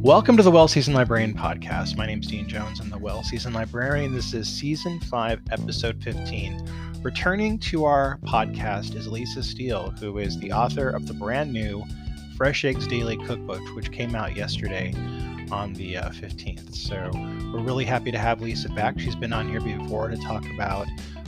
Welcome to the Well-Seasoned Librarian podcast. My name's Dean Jones. I'm the Well-Seasoned Librarian. This is Season 5, Episode 15. Returning to our podcast is Lisa Steele, who is the author of the brand new Fresh Eggs Daily Cookbook, which came out yesterday on the 15th. So we're really happy to have Lisa back. She's been on here before to talk about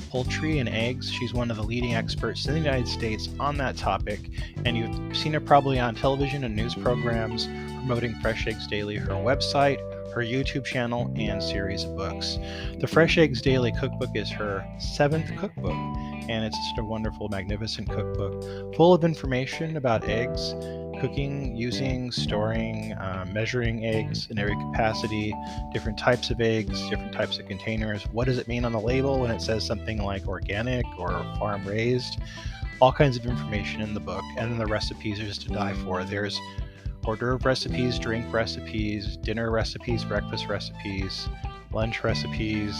poultry and eggs. She's one of the leading experts in the United States on that topic, and you've seen her probably on television and news programs promoting Fresh Eggs Daily, her website, her YouTube channel, and series of books. The Fresh Eggs Daily Cookbook is her 7th cookbook, and it's just a wonderful, magnificent cookbook full of information about eggs, cooking, using, storing, measuring eggs in every capacity, different types of eggs, different types of containers. What does it mean on the label when it says something like organic or farm raised? All kinds of information in the book, and then the recipes are just to die for. There's hors d'oeuvre recipes, drink recipes, dinner recipes, breakfast recipes, lunch recipes,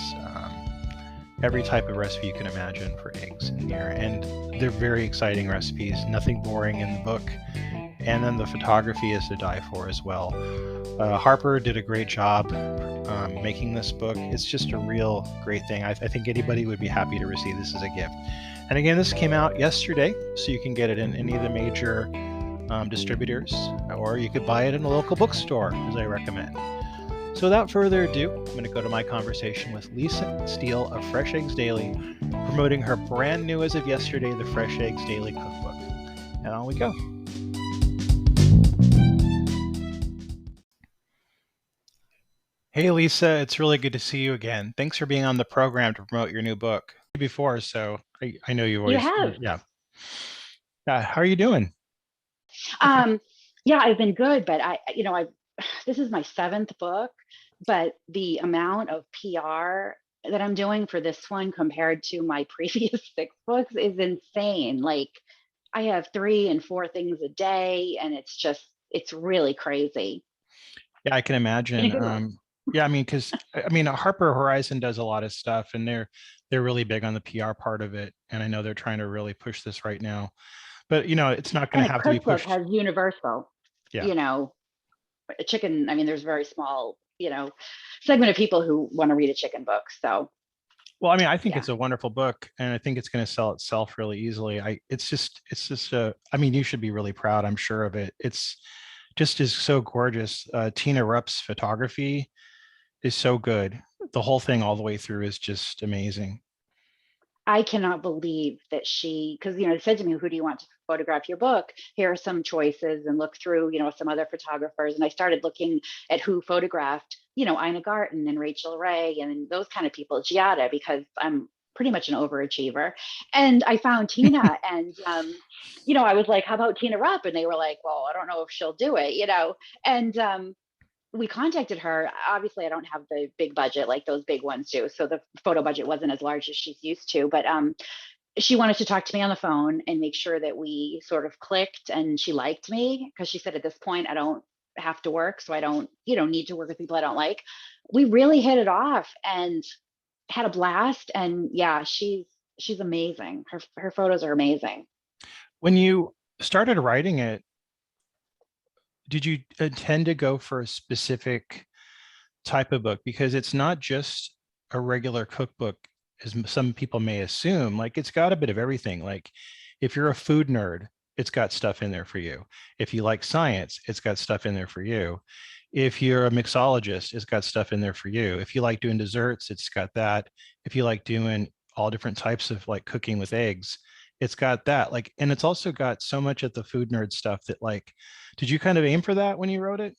every type of recipe you can imagine for eggs in here. And they're very exciting recipes, nothing boring in the book. And then the photography is to die for as well. Harper did a great job making this book. It's just a real great thing. I think anybody would be happy to receive this as a gift. And again, this came out yesterday, so you can get it in any of the major distributors, or you could buy it in a local bookstore, as I recommend. So without further ado, I'm going to go to my conversation with Lisa Steele of Fresh Eggs Daily, promoting her brand new, as of yesterday, the Fresh Eggs Daily Cookbook. And on we go. Hey Lisa, it's really good to see you again. Thanks for being on the program to promote your new book before, so I know you always, yeah. How are you doing? Yeah, I've been good, but this is my 7th book, but the amount of PR that I'm doing for this one compared to my previous 6 books is insane. Like, I have 3 and 4 things a day, and it's really crazy. Yeah, I can imagine. Yeah, because Harper Horizon does a lot of stuff, and they're really big on the PR part of it, and I know they're trying to really push this right now. But it's not going to have to be pushed. Has universal, a chicken. There's a very small, segment of people who want to read a chicken book. So, well, I think it's a wonderful book, and I think it's going to sell itself really easily. It's just you should be really proud, I'm sure, of it. It's just is so gorgeous. Tina Rupp's photography is so good. The whole thing all the way through is just amazing. I cannot believe that because it said to me, who do you want to photograph your book? Here are some choices, and look through, some other photographers. And I started looking at who photographed, Ina Garten and Rachel Ray and those kind of people, Giada, because I'm pretty much an overachiever. And I found Tina and, I was like, how about Tina Rupp? And they were like, well, I don't know if she'll do it, and, we contacted her. Obviously, I don't have the big budget like those big ones do, so the photo budget wasn't as large as she's used to, but she wanted to talk to me on the phone and make sure that we sort of clicked, and she liked me, because she said, at this point, I don't have to work, so I don't need to work with people I don't like. We really hit it off and had a blast, and yeah, she's amazing. Her photos are amazing. When you started writing it, did you intend to go for a specific type of book? Because it's not just a regular cookbook, as some people may assume. Like, it's got a bit of everything. Like, if you're a food nerd, it's got stuff in there for you. If you like science, it's got stuff in there for you. If you're a mixologist, it's got stuff in there for you. If you like doing desserts, it's got that. If you like doing all different types of like cooking with eggs, it's got that. Like, and it's also got so much of the food nerd stuff that, like, did you kind of aim for that when you wrote it?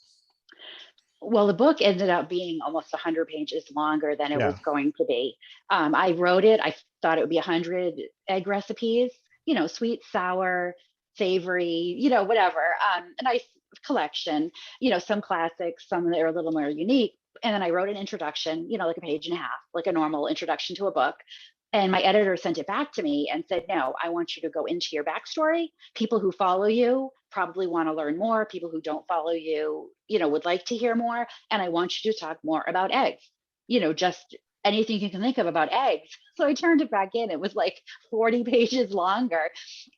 Well, the book ended up being almost 100 pages longer than it was going to be. I wrote it, I thought it would be 100 egg recipes, sweet, sour, savory, whatever. A nice collection, some classics, some that are a little more unique. And then I wrote an introduction, like a page and a half, like a normal introduction to a book. And my editor sent it back to me and said, no, I want you to go into your backstory. People who follow you probably want to learn more. People who don't follow you, would like to hear more. And I want you to talk more about eggs, just anything you can think of about eggs. So I turned it back in. It was like 40 pages longer,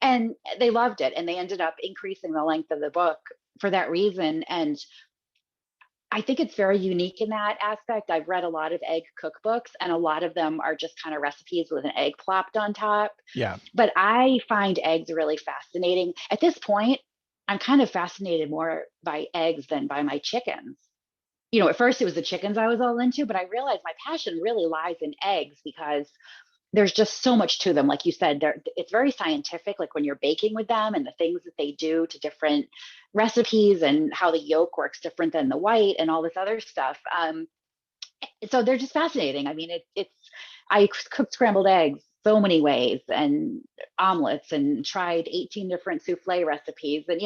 and they loved it. And they ended up increasing the length of the book for that reason. And I think it's very unique in that aspect. I've read a lot of egg cookbooks, and a lot of them are just kind of recipes with an egg plopped on top. Yeah. But I find eggs really fascinating. At this point, I'm kind of fascinated more by eggs than by my chickens. At first it was the chickens I was all into, but I realized my passion really lies in eggs because there's just so much to them. Like you said, it's very scientific, like when you're baking with them and the things that they do to different recipes and how the yolk works different than the white and all this other stuff. So they're just fascinating. I mean, I cooked scrambled eggs so many ways and omelets and tried 18 different souffle recipes. And,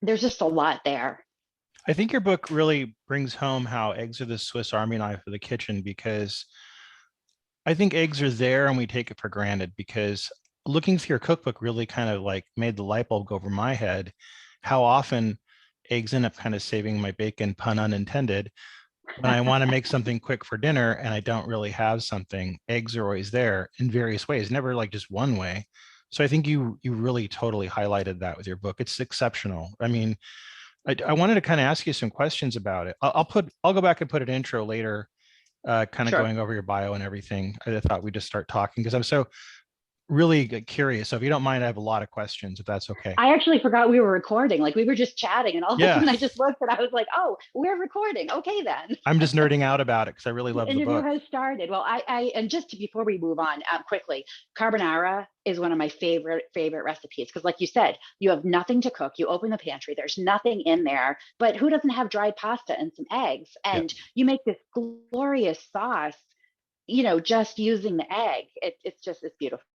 there's just a lot there. I think your book really brings home how eggs are the Swiss Army knife of the kitchen, because I think eggs are there and we take it for granted, because looking through your cookbook really kind of like made the light bulb go over my head, how often eggs end up kind of saving my bacon, pun unintended. When I want to make something quick for dinner and I don't really have something, eggs are always there in various ways, never like just one way. So I think you really totally highlighted that with your book. It's exceptional. I mean, I wanted to kind of ask you some questions about it. I'll go back and put an intro later, kind of Sure. going over your bio and everything. I thought we'd just start talking because I'm so really curious. So if you don't mind, I have a lot of questions, if that's okay. I actually forgot we were recording. Like we were just chatting, and all of a Yeah, sudden I just looked and I was like, "Oh, we're recording." Okay, then. I'm just nerding out about it because I really The love the interview book. has started. Well, and just before we move on, quickly, carbonara is one of my favorite recipes because, like you said, you have nothing to cook. You open the pantry, there's nothing in there. But who doesn't have dried pasta and some eggs? Yeah. And you make this glorious sauce. Just using the egg. It's beautiful.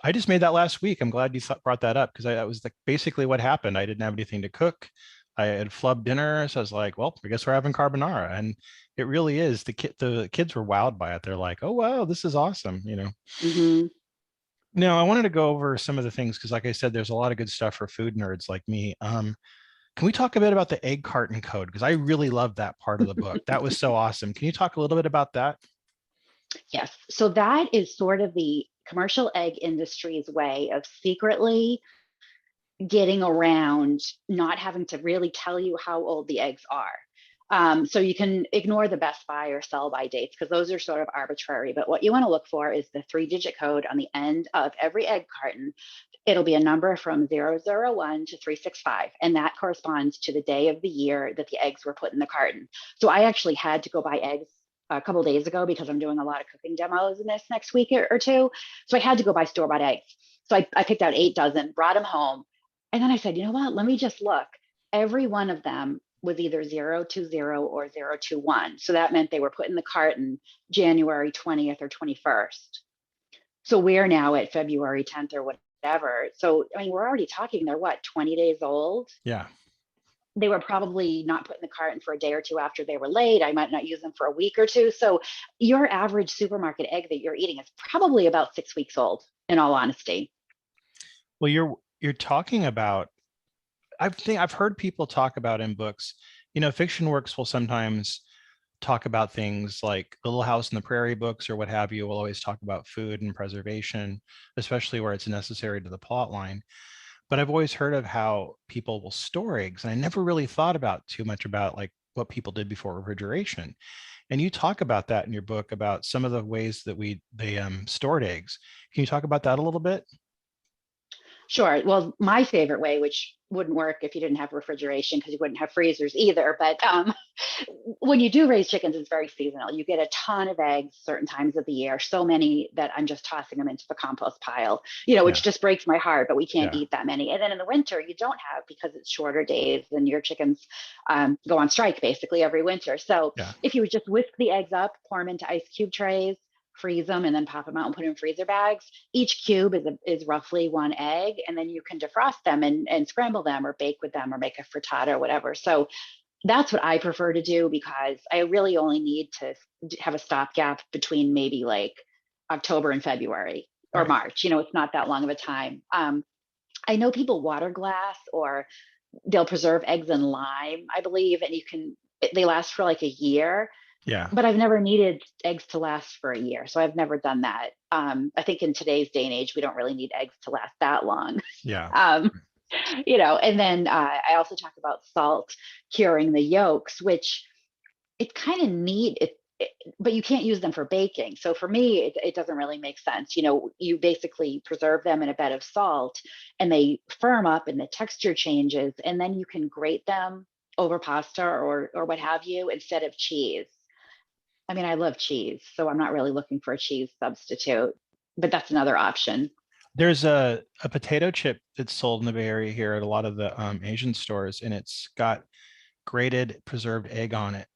I just made that last week. I'm glad you brought that up because that was basically what happened. I didn't have anything to cook. I had flubbed dinner, so I was like, "Well, I guess we're having carbonara." And it really is. The kids were wowed by it. They're like, "Oh wow, this is awesome!" Hmm. Now I wanted to go over some of the things because, like I said, there's a lot of good stuff for food nerds like me. Can we talk a bit about the egg carton code? Because I really love that part of the book. That was so awesome. Can you talk a little bit about that? Yes. So that is sort of the commercial egg industry's way of secretly getting around not having to really tell you how old the eggs are. So you can ignore the best buy or sell by dates because those are sort of arbitrary. But what you want to look for is the 3-digit code on the end of every egg carton. It'll be a number from 001 to 365, and that corresponds to the day of the year that the eggs were put in the carton. So I actually had to go buy eggs a couple of days ago because I'm doing a lot of cooking demos in this next week or two. So I had to go buy store-bought eggs. So I picked out 8 dozen, brought them home, and then I said, you know what? Let me just look. Every one of them was either 020 or 021. So that meant they were put in the carton January 20th or 21st. So we're now at February 10th or whatever. So, I mean, we're already talking, they're what, 20 days old? Yeah. They were probably not put in the carton for a day or two after they were laid. I might not use them for a week or two. So your average supermarket egg that you're eating is probably about 6 weeks old, in all honesty. Well, you're talking about. I've heard people talk about in books. Fiction works will sometimes talk about things like the Little House in the Prairie books or what have you. Will always talk about food and preservation, especially where it's necessary to the plot line. But I've always heard of how people will store eggs, and I never really thought about too much about like what people did before refrigeration. And you talk about that in your book about some of the ways that they stored eggs. Can you talk about that a little bit? Sure. Well, my favorite way, which wouldn't work if you didn't have refrigeration because you wouldn't have freezers either. But when you do raise chickens, it's very seasonal. You get a ton of eggs certain times of the year, so many that I'm just tossing them into the compost pile, Yeah. which just breaks my heart, but we can't Yeah. eat that many. And then in the winter, you don't have because it's shorter days and your chickens go on strike basically every winter. So Yeah. if you would just whisk the eggs up, pour them into ice cube trays, freeze them, and then pop them out and put them in freezer bags. Each cube is roughly 1 egg, and then you can defrost them and scramble them or bake with them or make a frittata or whatever. So that's what I prefer to do because I really only need to have a stopgap between maybe like October and February or Right. March. It's not that long of a time. I know people water glass or they'll preserve eggs in lime, I believe, and they last for like a year, Yeah. but I've never needed eggs to last for a year. So I've never done that. I think in today's day and age, we don't really need eggs to last that long. Yeah. And then I also talk about salt curing the yolks, which it's kind of neat. But you can't use them for baking. So for me, it doesn't really make sense. You basically preserve them in a bed of salt and they firm up and the texture changes, and then you can grate them over pasta or what have you instead of cheese. I mean, I love cheese, so I'm not really looking for a cheese substitute, but that's another option. There's a potato chip that's sold in the Bay Area here at a lot of the Asian stores, and it's got grated preserved egg on it,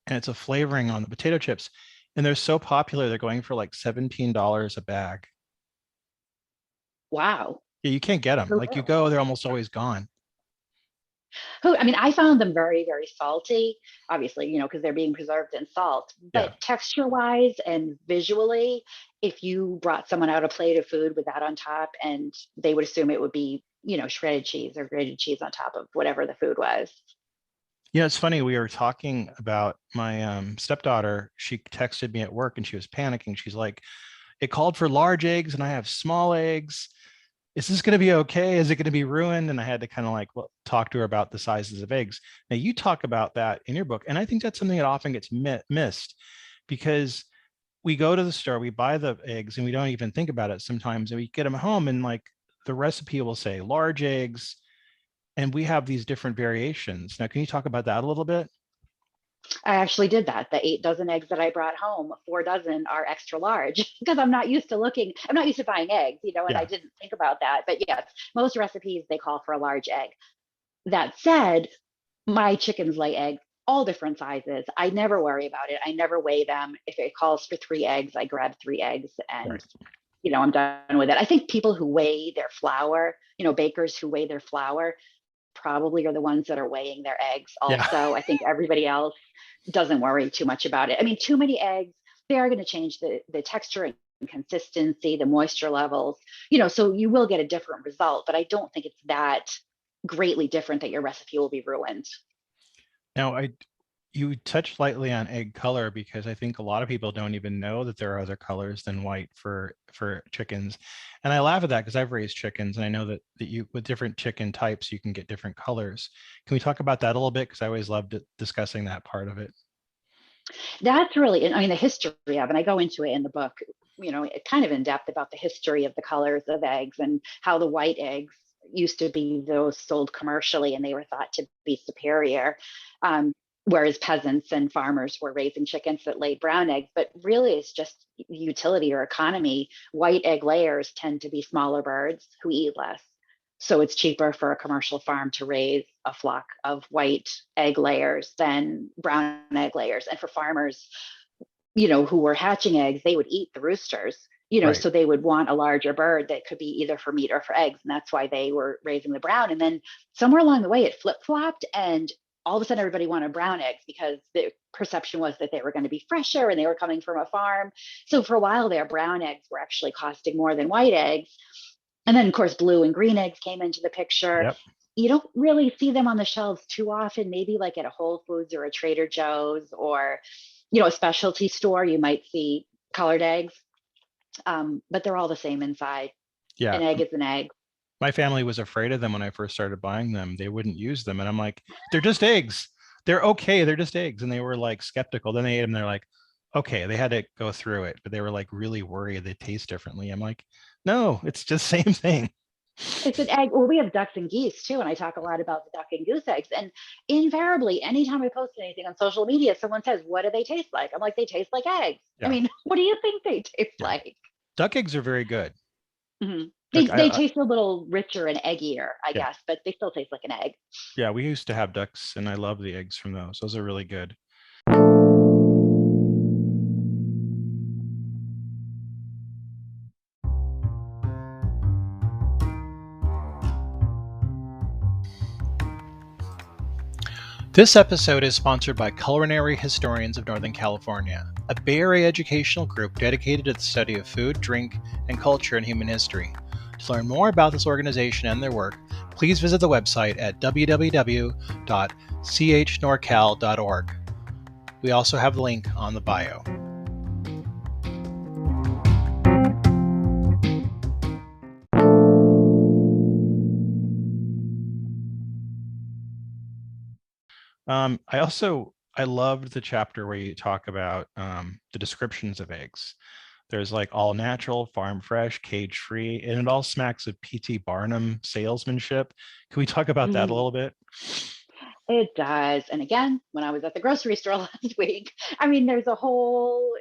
and it's a flavoring on the potato chips. And they're so popular, they're going for like $17 a bag. Wow. Yeah, you can't get them. Who Like you go, they're almost always gone. I mean, I found them very, very salty, obviously, because they're being preserved in salt. Yeah. But texture wise and visually, if you brought someone out a plate of food with that on top, and they would assume it would be, shredded cheese or grated cheese on top of whatever the food was. Yeah, it's funny. We were talking about my stepdaughter. She texted me at work and she was panicking. She's like, it called for large eggs and I have small eggs. Is this going to be okay? Is it going to be ruined? And I had to kind of like talk to her about the sizes of eggs. Now, you talk about that in your book. And I think that's something that often gets missed because we go to the store, we buy the eggs, and we don't even think about it sometimes. And we get them home and like the recipe will say large eggs, and we have these different variations. Now, can you talk about that a little bit? I actually did that. The 8 dozen eggs that I brought home, 4 dozen are extra large because I'm not used to buying eggs, and I Yeah. didn't think about that. But yes, most recipes, they call for a large egg. That said, my chickens lay eggs all different sizes. I never worry about it. I never weigh them. If it calls for 3 eggs, I grab 3 eggs and, Right. I'm done with it. I think people who weigh their flour, bakers who weigh their flour, probably are the ones that are weighing their eggs Yeah. also. I think everybody else doesn't worry too much about it. I mean, too many eggs, they are going to change the texture and consistency, the moisture levels, so you will get a different result, but I don't think it's that greatly different that your recipe will be ruined. Now, you touched lightly on egg color because I think a lot of people don't even know that there are other colors than white for chickens. And I laugh at that because I've raised chickens and I know that you with different chicken types you can get different colors. Can we talk about that a little bit? Because I always loved discussing that part of it. That's really, I mean, the history of, and I go into it in the book, kind of in depth about the history of the colors of eggs and how the white eggs used to be those sold commercially and they were thought to be superior. Um, Whereas peasants and farmers were raising chickens that laid brown eggs, but really it's just utility or economy. White egg layers tend to be smaller birds who eat less. So it's cheaper for a commercial farm to raise a flock of white egg layers than brown egg layers. And for farmers, who were hatching eggs, they would eat the roosters, Right. so they would want a larger bird that could be either for meat or for eggs. And that's why they were raising the brown. And then somewhere along the way, it flip flopped. And all of a sudden, everybody wanted brown eggs because the perception was that they were going to be fresher and they were coming from a farm. So for a while there, brown eggs were actually costing more than white eggs. And then, of course, blue and green eggs came into the picture. Yep. You don't really see them on the shelves too often, maybe like at a Whole Foods or a Trader Joe's or, a specialty store, you might see colored eggs, but they're all the same inside. Yeah. An egg is an egg. My family was afraid of them when I first started buying them. They wouldn't use them. And I'm like, they're just eggs. They're okay. They're just eggs. And they were like skeptical. Then they ate them. They're like, okay, they had to go through it, but they were like really worried they taste differently. I'm like, no, it's just same thing. It's an egg. Well, we have ducks and geese too, and I talk a lot about the duck and goose eggs. And invariably, anytime I post anything on social media, someone says, "What do they taste like?" I'm like, "They taste like eggs." I Yeah. mean, what do you think they taste Yeah. like? Duck eggs are very good. Mhm. They Like they taste a little richer and eggier, I yeah. guess, but they still taste like an egg. Yeah, we used to have ducks and I love the eggs from those. Those are really good. This episode is sponsored by Culinary Historians of Northern California, a Bay Area educational group dedicated to the study of food, drink, and culture in human history. To learn more about this organization and their work, please visit the website at www.chnorcal.org. We also have the link on the bio. I loved the chapter where you talk about the descriptions of eggs. There's like all natural, farm fresh, cage free, and it all smacks of P.T. Barnum salesmanship. Can we talk about that a Mhm. little bit? It does. And again, when I was at the grocery store last week, I mean, there's a whole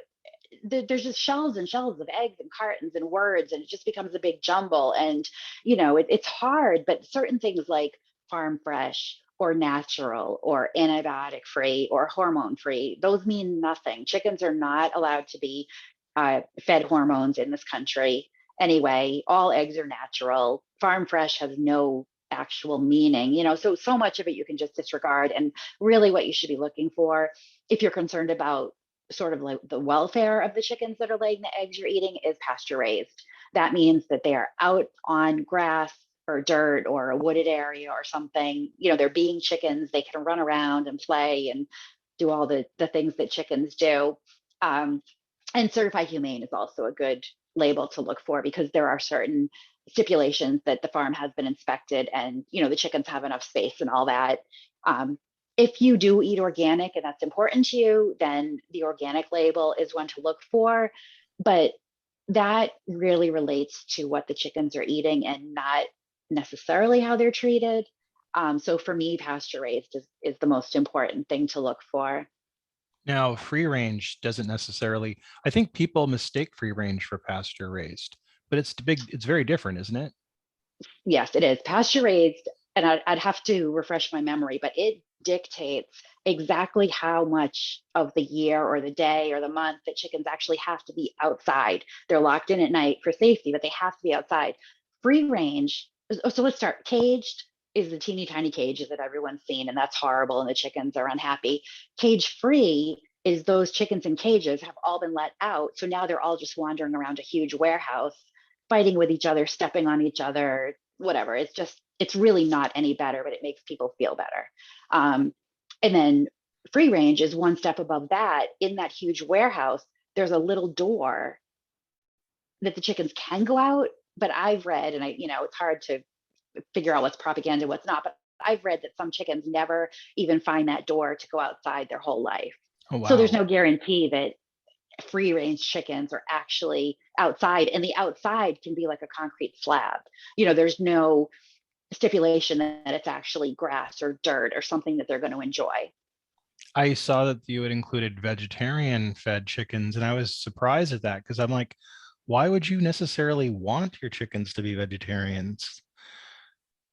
there's just shelves and shelves of eggs and cartons and words, and it just becomes a big jumble. And it's hard, but certain things like farm fresh or natural or antibiotic free or hormone free, those mean nothing. Chickens are not allowed to be fed hormones in this country anyway. All eggs are natural. Farm fresh has no actual meaning, so much of it you can just disregard. And really what you should be looking for, if you're concerned about sort of like the welfare of the chickens that are laying the eggs you're eating, is pasture raised. That means that they are out on grass or dirt or a wooded area or something. They're being chickens. They can run around and play and do all the things that chickens do. Um, and certified humane is also a good label to look for, because there are certain stipulations that the farm has been inspected, and the chickens have enough space and all that. um, if you do eat organic and that's important to you, then the organic label is one to look for. But that really relates to what the chickens are eating and not necessarily how they're treated. So for me, pasture raised is the most important thing to look for. Now, free range doesn't necessarily, I think people mistake free range for pasture raised, but it's very different, isn't it? Yes, it is pasture raised, and I'd have to refresh my memory, but it dictates exactly how much of the year or the day or the month that chickens actually have to be outside. They're locked in at night for safety, but they have to be outside. Free range, so let's start. Caged is the teeny tiny cages that everyone's seen, and that's horrible, and the chickens are unhappy. Cage free is those chickens in cages have all been let out. So now they're all just wandering around a huge warehouse, fighting with each other, stepping on each other, whatever. It's really not any better, but it makes people feel better. Um, and then free range is one step above that. In that huge warehouse, there's a little door that the chickens can go out. But I've read, and it's hard to figure out what's propaganda, what's not, but I've read that some chickens never even find that door to go outside their whole life. Oh, So there's wow. no guarantee that free range chickens are actually outside, and the outside can be like a concrete slab. There's no stipulation that it's actually grass or dirt or something that they're going to enjoy. I saw that you had included vegetarian fed chickens, and I was surprised at that because I'm like, why would you necessarily want your chickens to be vegetarians?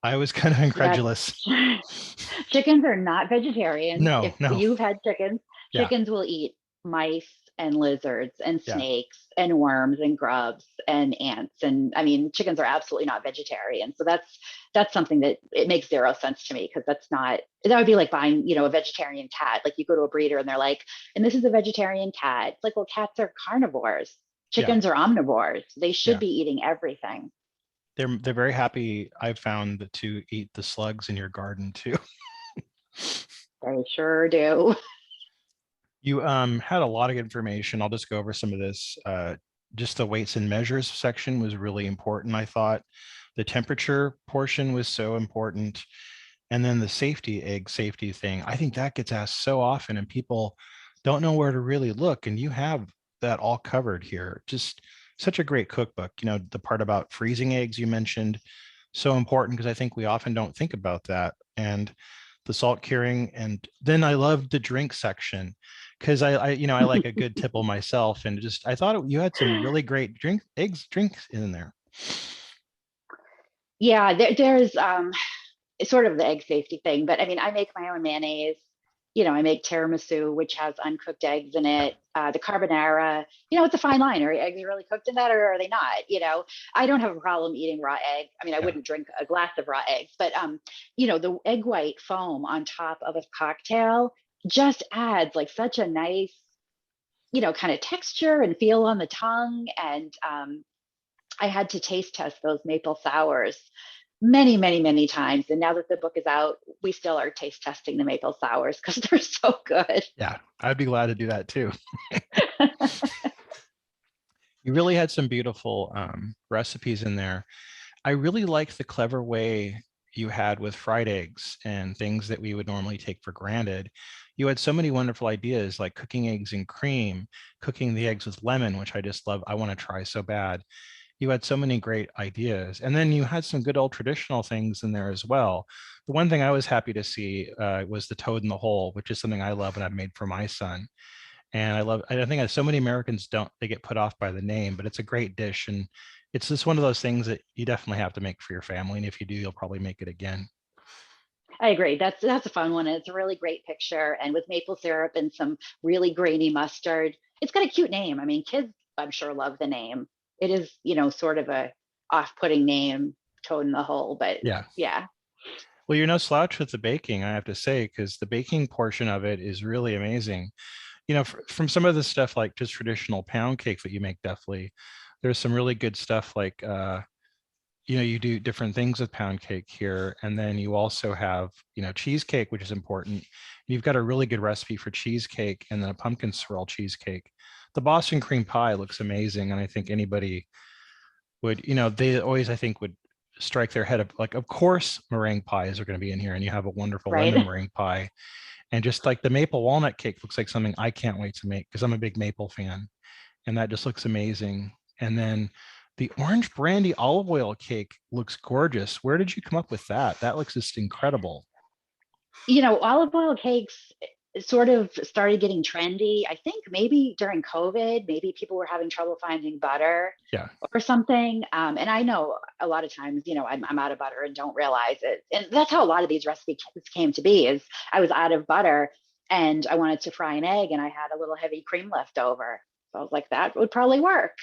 I was kind of That's incredulous. chickens are not vegetarians. No, If no. you've had chickens, Yeah, chickens will eat mice and lizards and yeah. snakes and worms and grubs and ants. And I mean, chickens are absolutely not vegetarian. So that's something that it makes zero sense to me, because that would be like buying, a vegetarian cat. Like you go to a breeder and they're like, and this is a vegetarian cat. It's like, well, cats are carnivores. Yeah, Chickens are omnivores. They should yeah. be eating everything. They're very happy. I've found to eat the slugs in your garden too. They sure do. You had a lot of information. I'll just go over some of this. Just the weights and measures section was really important, I thought. The temperature portion was so important. And then the egg safety thing. I think that gets asked so often, and people don't know where to really look. And you have that all covered here. Just such a great cookbook. The part about freezing eggs you mentioned, so important because I think we often don't think about that. And the salt curing. And then I love the drink section because I like a good tipple myself. And just I thought you had some really great drinks in there. Yeah, there's sort of the egg safety thing, but I mean, I make my own mayonnaise. I make tiramisu, which has uncooked eggs in Yeah. it. The carbonara, it's a fine line. Are eggs really cooked in that, or are they not? I don't have a problem eating raw egg. I mean, I Yeah. wouldn't drink a glass of raw eggs, but the egg white foam on top of a cocktail just adds like such a nice, kind of texture and feel on the tongue. And I had to taste test those maple sours many, many, many times. And now that the book is out, we still are taste testing the maple sours because they're so good. Yeah. I'd be glad to do that too. You really had some beautiful recipes in there. I really like the clever way. you had with fried eggs and things that we would normally take for granted. You had so many wonderful ideas like cooking eggs in cream, cooking the eggs with lemon, which I just love. I want to try so bad. You had so many great ideas. And then you had some good old traditional things in there as well. The one thing I was happy to see was the toad in the hole, which is something I love and I've made for my son. And I think so many Americans they get put off by the name, but it's a great dish. And it's just one of those things that you definitely have to make for your family. And if you do, you'll probably make it again. I agree. That's a fun one. It's a really great picture, and with maple syrup and some really grainy mustard. It's got a cute name. I mean, kids, I'm sure, love the name. It is, sort of a off-putting name, toad in the hole, but Yeah. yeah. Well, you're no slouch with the baking, I have to say, because the baking portion of it is really amazing. From some of the stuff like just traditional pound cake that you make, definitely, there's some really good stuff like, you do different things with pound cake here. And then you also have, cheesecake, which is important. You've got a really good recipe for cheesecake and then a pumpkin swirl cheesecake. The Boston cream pie looks amazing. And I think anybody would, they always, I think, would strike their head up. Like, of course, meringue pies are going to be in here. And you have a wonderful lemon Right. meringue pie. And just like the maple walnut cake looks like something I can't wait to make because I'm a big maple fan. And that just looks amazing. And then the orange brandy olive oil cake looks gorgeous. Where did you come up with that? That looks just incredible. Olive oil cakes sort of started getting trendy. I think maybe during COVID, maybe people were having trouble finding butter Yeah. or something. And I know a lot of times, I'm out of butter and don't realize it. And that's how a lot of these recipes came to be, is I was out of butter and I wanted to fry an egg and I had a little heavy cream left over. So I was like, that would probably work.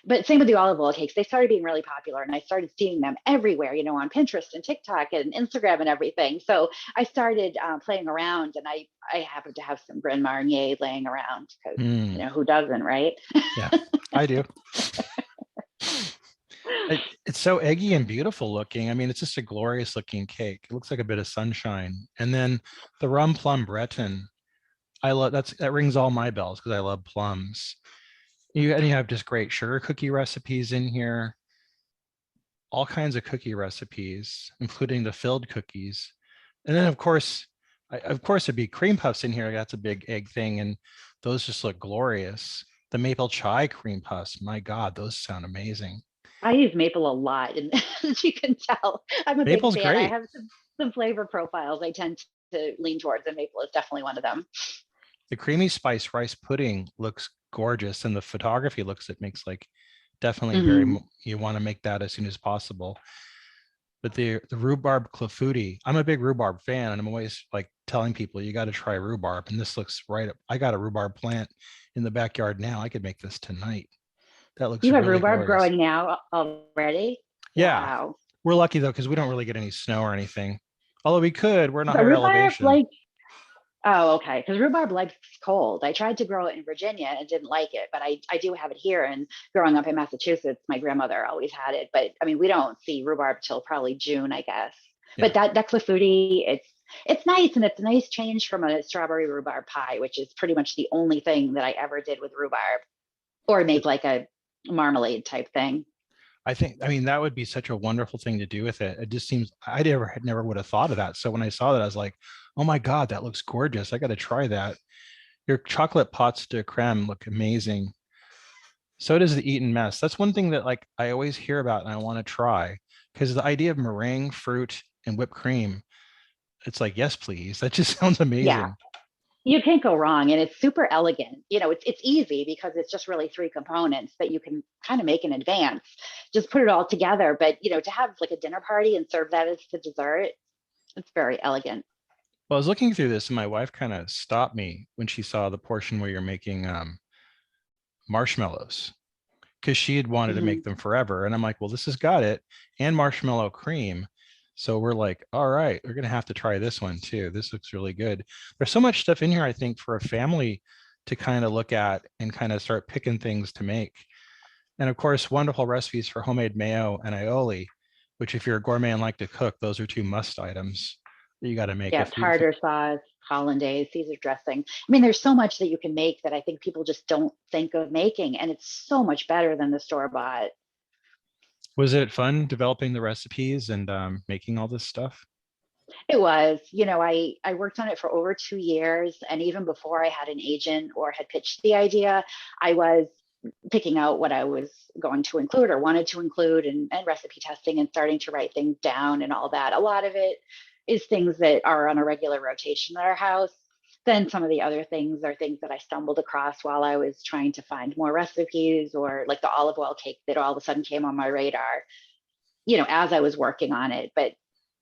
But same with the olive oil cakes. They started being really popular and I started seeing them everywhere, on Pinterest and TikTok and Instagram and everything. So I started playing around, and I happened to have some Grand Marnier laying around because, Mm, who doesn't, right? yeah, I do. It's so eggy and beautiful looking. I mean, it's just a glorious looking cake. It looks like a bit of sunshine. And then the rum plum Breton, that rings all my bells because I love plums. And you have just great sugar cookie recipes in here, all kinds of cookie recipes, including the filled cookies. And then of course it'd be cream puffs in here. That's a big egg thing. And those just look glorious. The maple chai cream puffs, my God, those sound amazing. I use maple a lot, and as you can tell, I'm a big Maple's fan. I great. have some flavor profiles I tend to lean towards, and maple is definitely one of them. The creamy spice rice pudding looks gorgeous. And the photography it makes like definitely Hmm. you want to make that as soon as possible. But the rhubarb clafouti, I'm a big rhubarb fan, and I'm always like telling people you got to try rhubarb. And this looks right up. I got a rhubarb plant in the backyard now. I could make this tonight. That looks You have really rhubarb glorious. growing now already? Yeah, Wow. we're lucky though because we don't really get any snow or anything. Although we could, we're in a But higher rhubarb, elevation. oh, okay. Because rhubarb likes cold. I tried to grow it in Virginia and didn't like it, but I do have it here. And growing up in Massachusetts, my grandmother always had it. But I mean, we don't see rhubarb till probably June, I guess. But Yeah. that clafouti, it's nice, and it's a nice change from a strawberry rhubarb pie, which is pretty much the only thing that I ever did with rhubarb, or make like a marmalade type thing. I mean, that would be such a wonderful thing to do with it. It just seems I never would have thought of that. So when I saw that, I was like, oh my God, that looks gorgeous. I got to try that. Your chocolate pots de creme look amazing. So does the Eaton mess. That's one thing that like I always hear about and I want to try because the idea of meringue, fruit, and whipped cream, it's like, yes, please. That just sounds Yeah, amazing. you can't go wrong, and it's super elegant. It's easy because it's just really three components that you can kind of make in advance. Just put it all together. But to have like a dinner party and serve that as the dessert, it's very elegant. Well, I was looking through this and my wife kind of stopped me when she saw the portion where you're making marshmallows because she had wanted to make Hmm. them forever. And I'm like, well, this has got it and marshmallow cream. So we're like, all right, we're going to have to try this one too. This looks really good. There's so much stuff in here, I think, for a family to kind of look at and kind of start picking things to make. And of course, wonderful recipes for homemade mayo and aioli, which if you're a gourmet and like to cook, those are two must items that you got to make Yeah, if you. tartar sauce, hollandaise, Caesar dressing. I mean, there's so much that you can make that I think people just don't think of making, and it's so much better than the store bought. Was it fun developing the recipes and making all this stuff? It was, I worked on it for over 2 years. And even before I had an agent or had pitched the idea, I was picking out what I was going to include or wanted to include and recipe testing and starting to write things down and all that. A lot of it is things that are on a regular rotation at our house. Then some of the other things are things that I stumbled across while I was trying to find more recipes, or like the olive oil cake that all of a sudden came on my radar, as I was working on it. But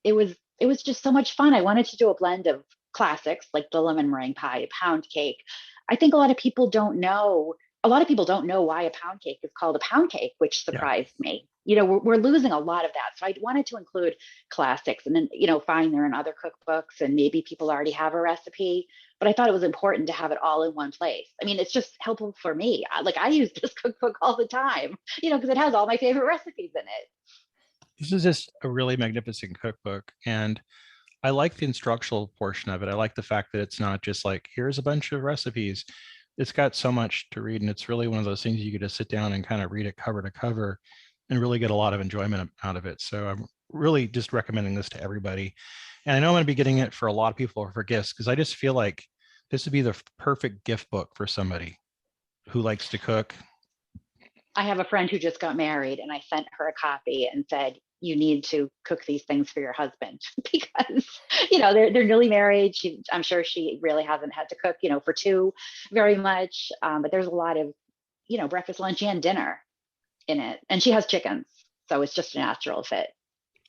it was just so much fun. I wanted to do a blend of classics like the lemon meringue pie, pound cake. I think a lot of people don't know why a pound cake is called a pound cake, which Yeah. surprised me. We're losing a lot of that. So I wanted to include classics, and then, find they're in other cookbooks and maybe people already have a recipe. But I thought it was important to have it all in one place. I mean, it's just helpful for me. I use this cookbook all the time, because it has all my favorite recipes in it. This is just a really magnificent cookbook. And I like the instructional portion of it. I like the fact that it's not just like, here's a bunch of recipes. It's got so much to read. And it's really one of those things you get to sit down and kind of read it cover to cover and really get a lot of enjoyment out of it. So I'm really just recommending this to everybody. And I know I'm going to be getting it for a lot of people for gifts, because I just feel like this would be the perfect gift book for somebody who likes to cook. I have a friend who just got married, and I sent her a copy and said, "You need to cook these things for your husband," because they're newly married. I'm sure she really hasn't had to cook, for two very much. But there's a lot of, breakfast, lunch, and dinner in it, and she has chickens, so it's just a natural fit.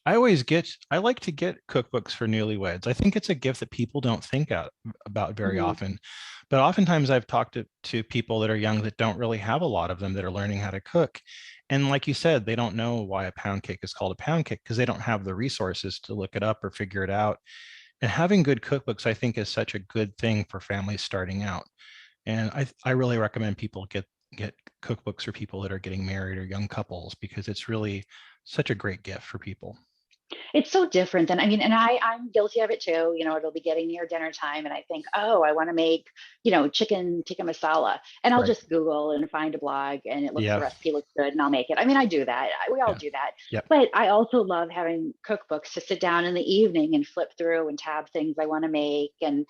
I like to get cookbooks for newlyweds. I think it's a gift that people don't think about very Mhm. often. But oftentimes I've talked to people that are young that don't really have a lot of them, that are learning how to cook. And like you said, they don't know why a pound cake is called a pound cake because they don't have the resources to look it up or figure it out. And having good cookbooks, I think, is such a good thing for families starting out. And I really recommend people get cookbooks for people that are getting married or young couples, because it's really such a great gift for people. It's so different than, I mean, and I'm guilty of it too. It'll be getting near dinner time and I think, oh, I want to make, chicken tikka masala. And I'll Right. just Google and find a blog, and the Yeah. recipe looks good and I'll make it. I mean, I do that. We all Yeah. do that. Yep. But I also love having cookbooks to sit down in the evening and flip through and tab things I want to make. And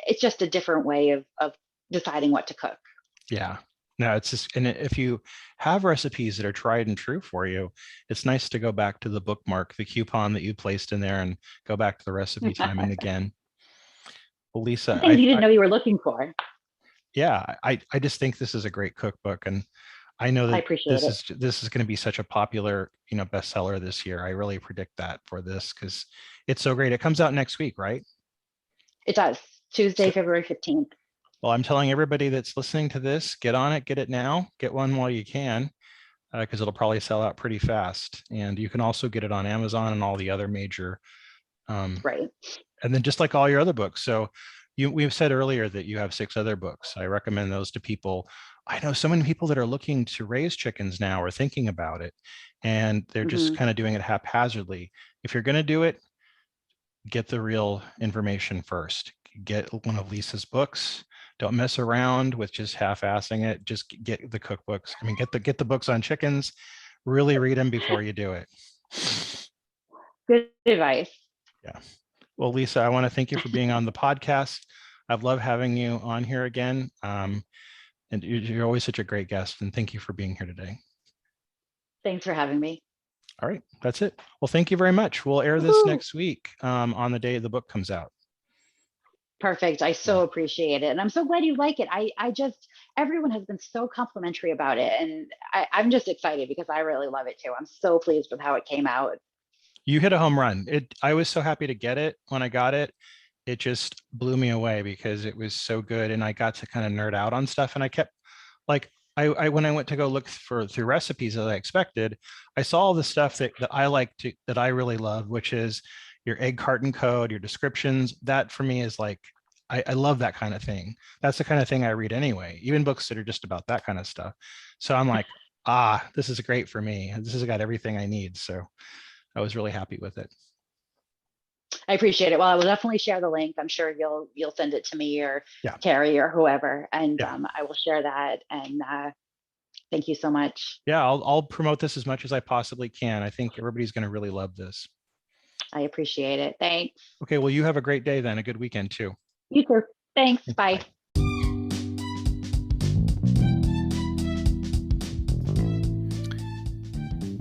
it's just a different way of deciding what to cook. Yeah. No, it's just, and if you have recipes that are tried and true for you, it's nice to go back to the bookmark, the coupon that you placed in there, and go back to the recipe time and again. Well, Lisa, Things you didn't know you were looking for. yeah, I just think this is a great cookbook, and I know I that appreciate this it. is this is going to be such a popular, bestseller this year. I really predict that for this because it's so great. It comes out next week, right? It does. Tuesday, So, February 15th. well, I'm telling everybody that's listening to this, get on it, get it now, get one while you can, because it'll probably sell out pretty fast. And you can also get it on Amazon and all the other major, um, Right. and then just like all your other books. So we've said earlier that you have 6 other books. I recommend those to people. I know so many people that are looking to raise chickens now or thinking about it, and they're just Hmm. kind of doing it haphazardly. If you're going to do it, get the real information first. Get one of Lisa's books. Don't mess around with just half-assing it. Just get the cookbooks. I mean, get the books on chickens. Really read them before you do it. Good advice. Yeah. Well, Lisa, I want to thank you for being on the podcast. I've loved having you on here again. And you're always such a great guest. And thank you for being here today. Thanks for having me. All right, that's it. Well, thank you very much. We'll air this Woo-hoo. next week on the day the book comes out. Perfect. I Yeah. so appreciate it. And I'm so glad you like it. I just, everyone has been so complimentary about it. And I'm just excited because I really love it too. I'm so pleased with how it came out. You hit a home run. I was so happy to get it when I got it. It just blew me away because it was so good. And I got to kind of nerd out on stuff. And I kept like, when I went to go look through recipes as I expected, I saw all the stuff that I like to, that I really love, which is your egg carton code, your descriptions. That for me is like, I love that kind of thing. That's the kind of thing I read anyway, even books that are just about that kind of stuff. So I'm like, this is great for me. This has got everything I need. So I was really happy with it. I appreciate it. Well, I will definitely share the link. I'm sure you'll send it to me or Yeah. Terry or whoever, and Yeah. I will share that. And Thank you so much. Yeah, I'll promote this as much as I possibly can. I think everybody's going to really love this. I appreciate it. Thanks. Okay, well, you have a great day then, a good weekend too. You too. Thanks. Bye. Bye.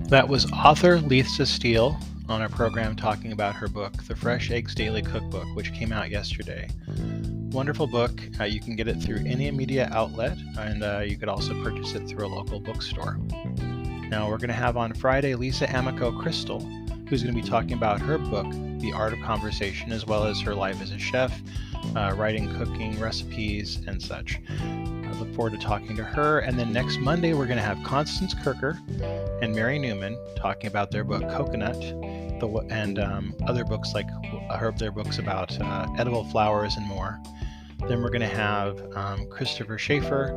That was author Lisa Steele on our program talking about her book, The Fresh Eggs Daily Cookbook, which came out yesterday. Wonderful book. You can get it through any media outlet, and you could also purchase it through a local bookstore. Now we're going to have on Friday Lisa Amico Crystal, who's going to be talking about her book, The Art of Conversation, as well as her life as a chef, writing cooking recipes and such. I look forward to talking to her. And then next Monday, we're going to have Constance Kirker and Mary Newman talking about their book, Coconut, and other books like their books about edible flowers and more. Then we're going to have Christopher Schaefer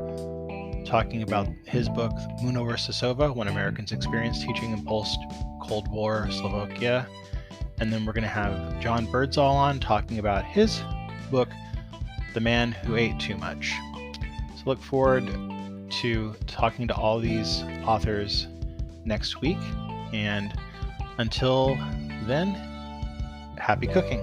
talking about his book, Muno Versasova, When Americans Experience Teaching in Post-Cold War Slovakia. And then we're going to have John Birdsall on talking about his book, The Man Who Ate Too Much. So look forward to talking to all these authors next week. And until then, happy cooking.